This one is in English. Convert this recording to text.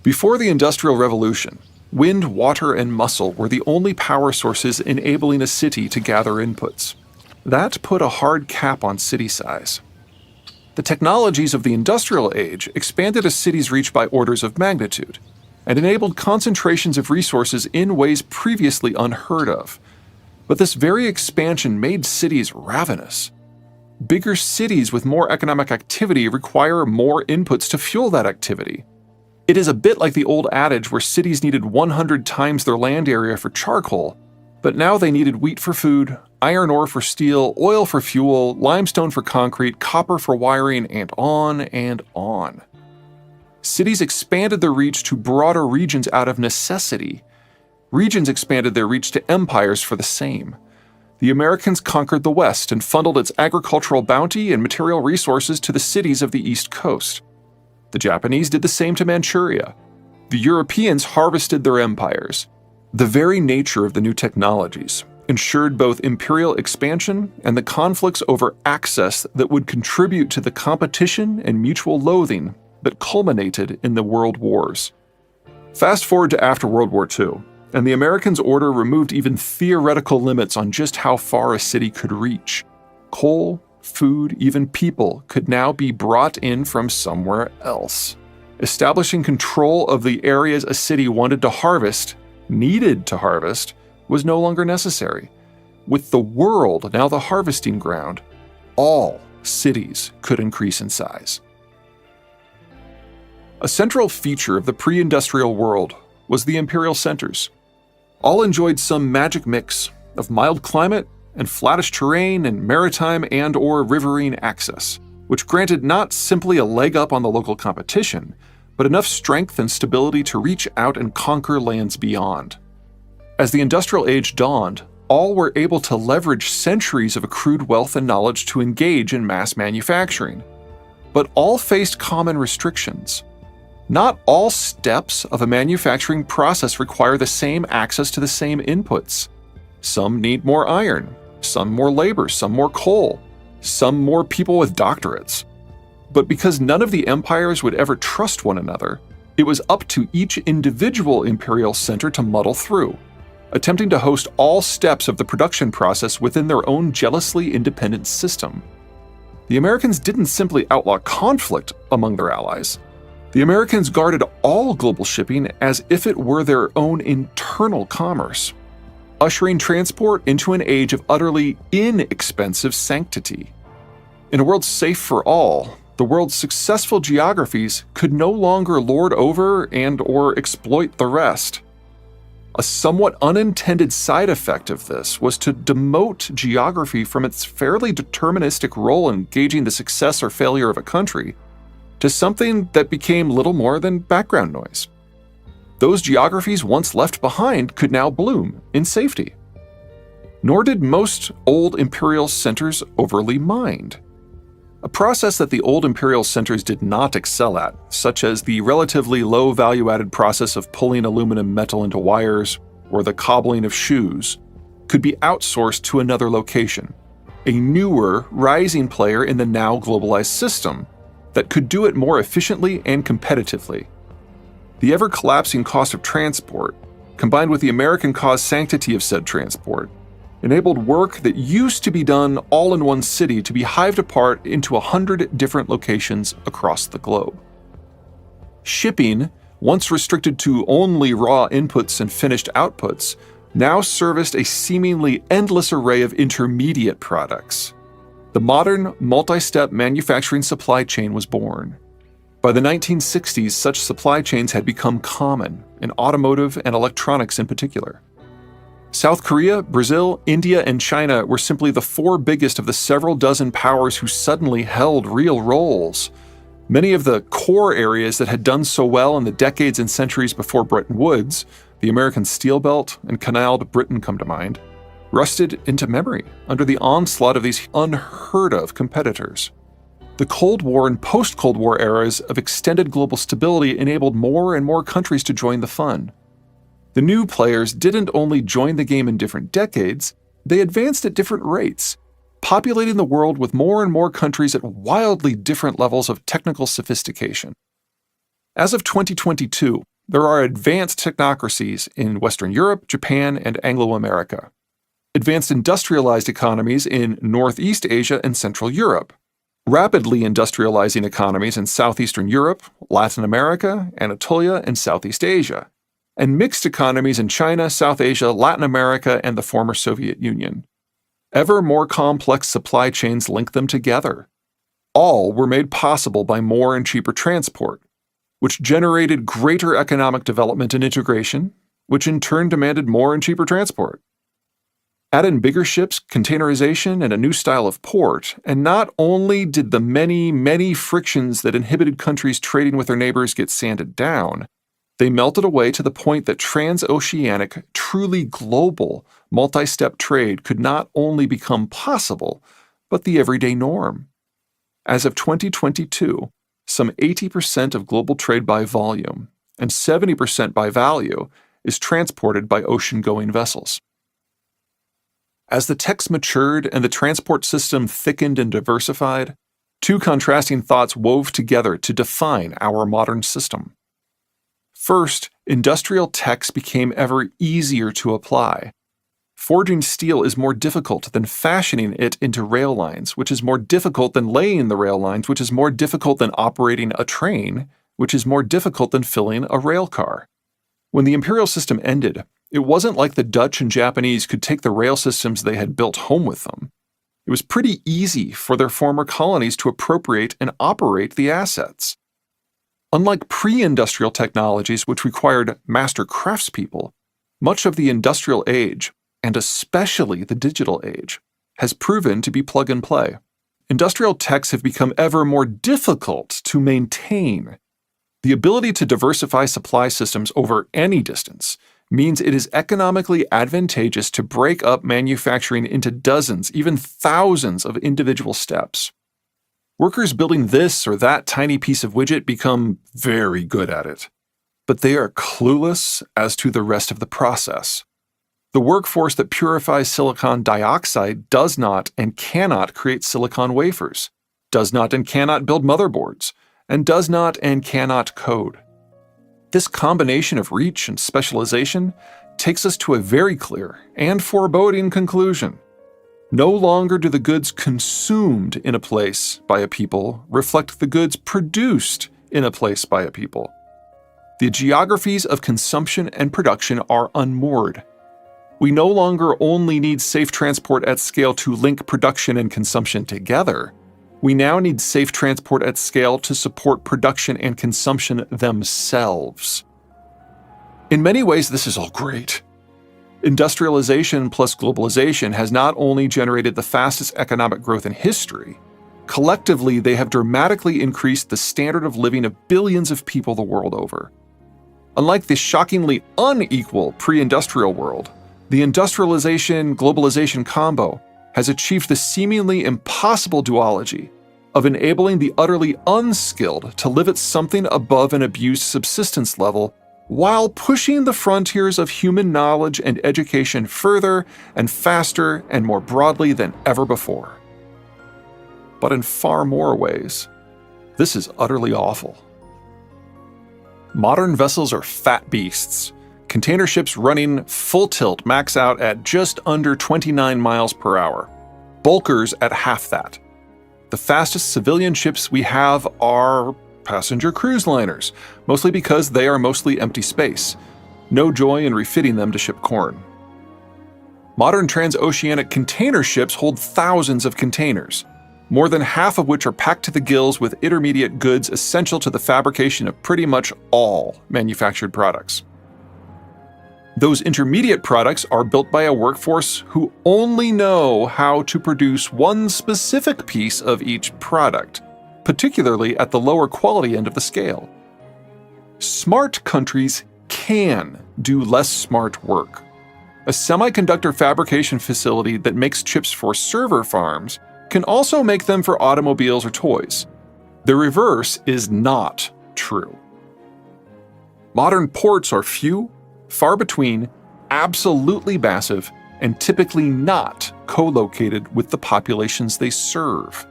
Before the Industrial Revolution, wind, water, and muscle were the only power sources enabling a city to gather inputs. That put a hard cap on city size. The technologies of the Industrial Age expanded a city's reach by orders of magnitude, and enabled concentrations of resources in ways previously unheard of. But this very expansion made cities ravenous. Bigger cities with more economic activity require more inputs to fuel that activity. It is a bit like the old adage where cities needed 100 times their land area for charcoal, but now they needed wheat for food, iron ore for steel, oil for fuel, limestone for concrete, copper for wiring, and on and on. Cities expanded their reach to broader regions out of necessity. Regions expanded their reach to empires for the same. The Americans conquered the West and funneled its agricultural bounty and material resources to the cities of the East Coast. The Japanese did the same to Manchuria. The Europeans harvested their empires. The very nature of the new technologies ensured both imperial expansion and the conflicts over access that would contribute to the competition and mutual loathing that culminated in the World Wars. Fast forward to after World War II, and the Americans' order removed even theoretical limits on just how far a city could reach. Coal, food, even people could now be brought in from somewhere else. Establishing control of the areas a city needed to harvest, was no longer necessary. With the world now the harvesting ground, all cities could increase in size. A central feature of the pre-industrial world was the imperial centers. All enjoyed some magic mix of mild climate and flattish terrain and maritime and/or riverine access, which granted not simply a leg up on the local competition, but enough strength and stability to reach out and conquer lands beyond. As the Industrial Age dawned, all were able to leverage centuries of accrued wealth and knowledge to engage in mass manufacturing. But all faced common restrictions. Not all steps of a manufacturing process require the same access to the same inputs. Some need more iron, some more labor, some more coal, some more people with doctorates. But because none of the empires would ever trust one another, it was up to each individual imperial center to muddle through, attempting to host all steps of the production process within their own jealously independent system. The Americans didn't simply outlaw conflict among their allies. The Americans guarded all global shipping as if it were their own internal commerce, ushering transport into an age of utterly inexpensive sanctity. In a world safe for all, the world's successful geographies could no longer lord over and/or exploit the rest. A somewhat unintended side effect of this was to demote geography from its fairly deterministic role in gauging the success or failure of a country to something that became little more than background noise. Those geographies once left behind could now bloom in safety. Nor did most old imperial centers overly mind. A process that the old imperial centers did not excel at, such as the relatively low value-added process of pulling aluminum metal into wires or the cobbling of shoes, could be outsourced to another location, a newer, rising player in the now globalized system that could do it more efficiently and competitively. The ever-collapsing cost of transport, combined with the American-caused sanctity of said transport, enabled work that used to be done all in one city to be hived apart into 100 different locations across the globe. Shipping, once restricted to only raw inputs and finished outputs, now serviced a seemingly endless array of intermediate products. The modern, multi-step manufacturing supply chain was born. By the 1960s, such supply chains had become common, in automotive and electronics in particular. South Korea, Brazil, India, and China were simply the four biggest of the several dozen powers who suddenly held real roles. Many of the core areas that had done so well in the decades and centuries before Bretton Woods, the American Steel Belt and Canaled Britain come to mind, rusted into memory under the onslaught of these unheard-of competitors. The Cold War and post-Cold War eras of extended global stability enabled more and more countries to join the fun. The new players didn't only join the game in different decades, they advanced at different rates, populating the world with more and more countries at wildly different levels of technical sophistication. As of 2022, there are advanced technocracies in Western Europe, Japan, and Anglo-America. Advanced industrialized economies in Northeast Asia and Central Europe. Rapidly industrializing economies in Southeastern Europe, Latin America, Anatolia, and Southeast Asia. And mixed economies in China, South Asia, Latin America, and the former Soviet Union. Ever more complex supply chains link them together. All were made possible by more and cheaper transport, which generated greater economic development and integration, which in turn demanded more and cheaper transport. Add in bigger ships, containerization, and a new style of port, and not only did the many frictions that inhibited countries trading with their neighbors get sanded down, they melted away to the point that transoceanic, truly global, multi-step trade could not only become possible, but the everyday norm. As of 2022, some 80% of global trade by volume and 70% by value is transported by ocean-going vessels. As the text matured and the transport system thickened and diversified, two contrasting thoughts wove together to define our modern system. First, industrial text became ever easier to apply. Forging steel is more difficult than fashioning it into rail lines, which is more difficult than laying the rail lines, which is more difficult than operating a train, which is more difficult than filling a rail car. When the imperial system ended, it wasn't like the Dutch and Japanese could take the rail systems they had built home with them. It was pretty easy for their former colonies to appropriate and operate the assets. Unlike pre-industrial technologies which required master craftspeople, much of the industrial age, and especially the digital age, has proven to be plug-and-play. Industrial techs have become ever more difficult to maintain. The ability to diversify supply systems over any distance means it is economically advantageous to break up manufacturing into dozens, even thousands of individual steps. Workers building this or that tiny piece of widget become very good at it, but they are clueless as to the rest of the process. The workforce that purifies silicon dioxide does not and cannot create silicon wafers, does not and cannot build motherboards, and does not and cannot code. This combination of reach and specialization takes us to a very clear and foreboding conclusion. No longer do the goods consumed in a place by a people reflect the goods produced in a place by a people. The geographies of consumption and production are unmoored. We no longer only need safe transport at scale to link production and consumption together. We now need safe transport at scale to support production and consumption themselves. In many ways, this is all great. Industrialization plus globalization has not only generated the fastest economic growth in history, collectively they have dramatically increased the standard of living of billions of people the world over. Unlike the shockingly unequal pre-industrial world, the industrialization-globalization combo has achieved the seemingly impossible duology of enabling the utterly unskilled to live at something above an abused subsistence level while pushing the frontiers of human knowledge and education further and faster and more broadly than ever before. But in far more ways, this is utterly awful. Modern vessels are fat beasts. Container ships running full tilt max out at just under 29 miles per hour. Bulkers at half that. The fastest civilian ships we have are passenger cruise liners, mostly because they are mostly empty space. No joy in refitting them to ship corn. Modern transoceanic container ships hold thousands of containers, more than half of which are packed to the gills with intermediate goods essential to the fabrication of pretty much all manufactured products. Those intermediate products are built by a workforce who only know how to produce one specific piece of each product, particularly at the lower quality end of the scale. Smart countries can do less smart work. A semiconductor fabrication facility that makes chips for server farms can also make them for automobiles or toys. The reverse is not true. Modern ports are few, far between, absolutely massive, and typically not co-located with the populations they serve.